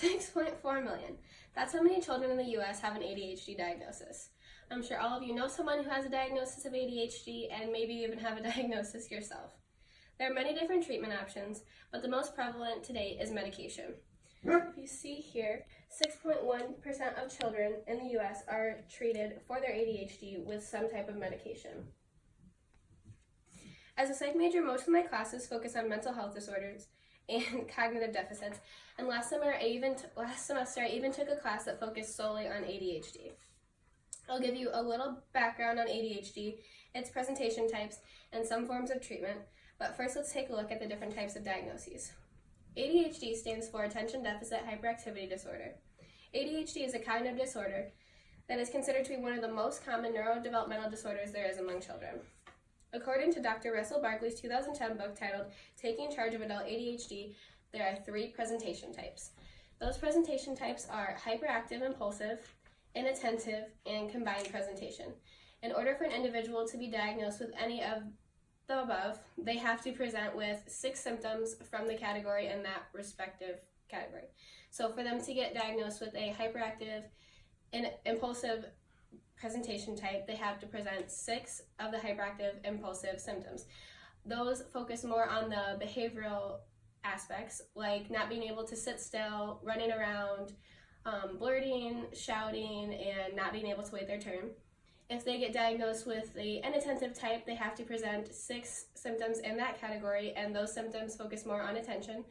6.4 million. That's how many children in the U.S. have an ADHD diagnosis. I'm sure all of you know someone who has a diagnosis of ADHD and maybe you even have a diagnosis yourself. There are many different treatment options, but the most prevalent today is medication. If you see here, 6.1% of children in the U.S. are treated for their ADHD with some type of medication. As a psych major, most of my classes focus on mental health disorders and cognitive deficits, and last semester I even took a class that focused solely on ADHD. I'll give you a little background on ADHD, its presentation types, and some forms of treatment, but first let's take a look at the different types of diagnoses. ADHD stands for Attention Deficit Hyperactivity Disorder. ADHD is a cognitive disorder that is considered to be one of the most common neurodevelopmental disorders there is among children. According to Dr. Russell Barkley's 2010 book titled Taking Charge of Adult ADHD, there are 3 presentation types. Those presentation types are hyperactive impulsive, inattentive, and combined presentation. In order for an individual to be diagnosed with any of the above, they have to present with 6 symptoms from the category in that respective category. So for them to get diagnosed with a hyperactive and impulsive presentation type, they have to present 6 of the hyperactive impulsive symptoms. Those focus more on the behavioral aspects, like not being able to sit still, running around, blurting, shouting, and not being able to wait their turn. If they get diagnosed with the inattentive type, they have to present 6 symptoms in that category, and those symptoms focus more on attention,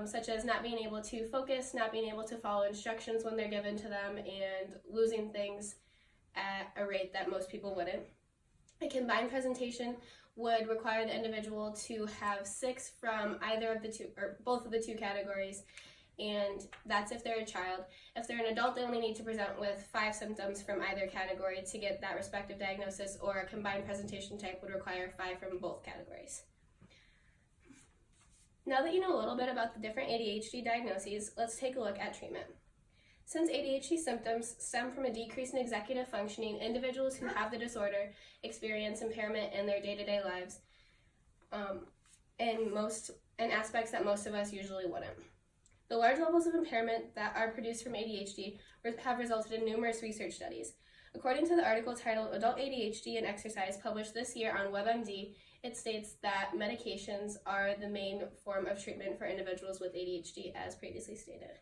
such as not being able to focus, not being able to follow instructions when they're given to them, and losing things at a rate that most people wouldn't. A combined presentation would require the individual to have 6 from either of the 2 or both of the 2 categories, and that's if they're a child. If they're an adult, they only need to present with 5 symptoms from either category to get that respective diagnosis, or a combined presentation type would require 5 from both categories. Now that you know a little bit about the different ADHD diagnoses, let's take a look at treatment. Since ADHD symptoms stem from a decrease in executive functioning, individuals who have the disorder experience impairment in their day-to-day lives in aspects that most of us usually wouldn't. The large levels of impairment that are produced from ADHD have resulted in numerous research studies. According to the article titled Adult ADHD and Exercise published this year on WebMD, it states that medications are the main form of treatment for individuals with ADHD, as previously stated.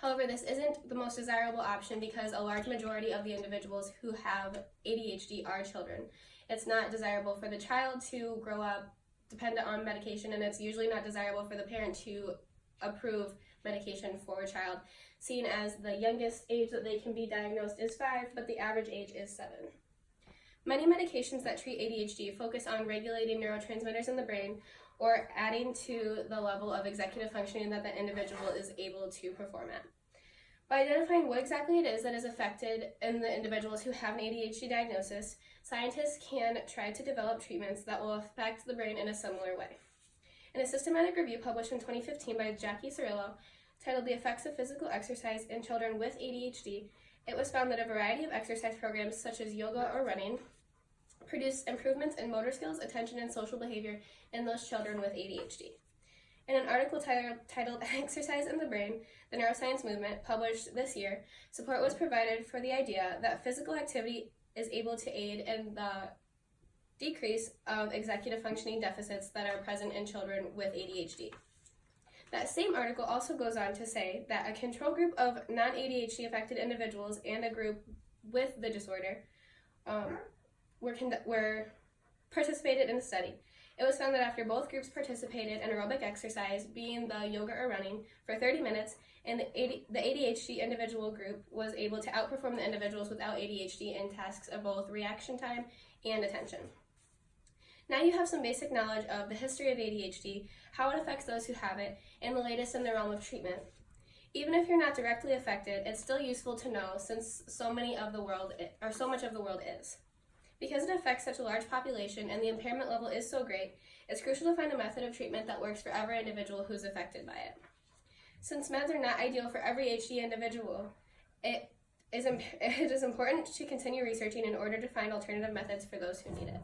However, this isn't the most desirable option because a large majority of the individuals who have ADHD are children. It's not desirable for the child to grow up dependent on medication, and it's usually not desirable for the parent to approve medication for a child, seeing as the youngest age that they can be diagnosed is 5, but the average age is 7. Many medications that treat ADHD focus on regulating neurotransmitters in the brain or adding to the level of executive functioning that the individual is able to perform at. By identifying what exactly it is that is affected in the individuals who have an ADHD diagnosis, scientists can try to develop treatments that will affect the brain in a similar way. In a systematic review published in 2015 by Jackie Cirillo, titled The Effects of Physical Exercise in Children with ADHD, it was found that a variety of exercise programs such as yoga or running produced improvements in motor skills, attention, and social behavior in those children with ADHD. In an article titled Exercise in the Brain, the Neuroscience Movement, published this year, support was provided for the idea that physical activity is able to aid in the decrease of executive functioning deficits that are present in children with ADHD. That same article also goes on to say that a control group of non-ADHD affected individuals and a group with the disorder were participated in a study. It was found that after both groups participated in aerobic exercise, being the yoga or running, for 30 minutes, and the ADHD individual group was able to outperform the individuals without ADHD in tasks of both reaction time and attention. Now you have some basic knowledge of the history of ADHD, how it affects those who have it, and the latest in the realm of treatment. Even if you're not directly affected, it's still useful to know since so much of the world is. Because it affects such a large population and the impairment level is so great, it's crucial to find a method of treatment that works for every individual who's affected by it. Since meds are not ideal for every HD individual, it is important to continue researching in order to find alternative methods for those who need it.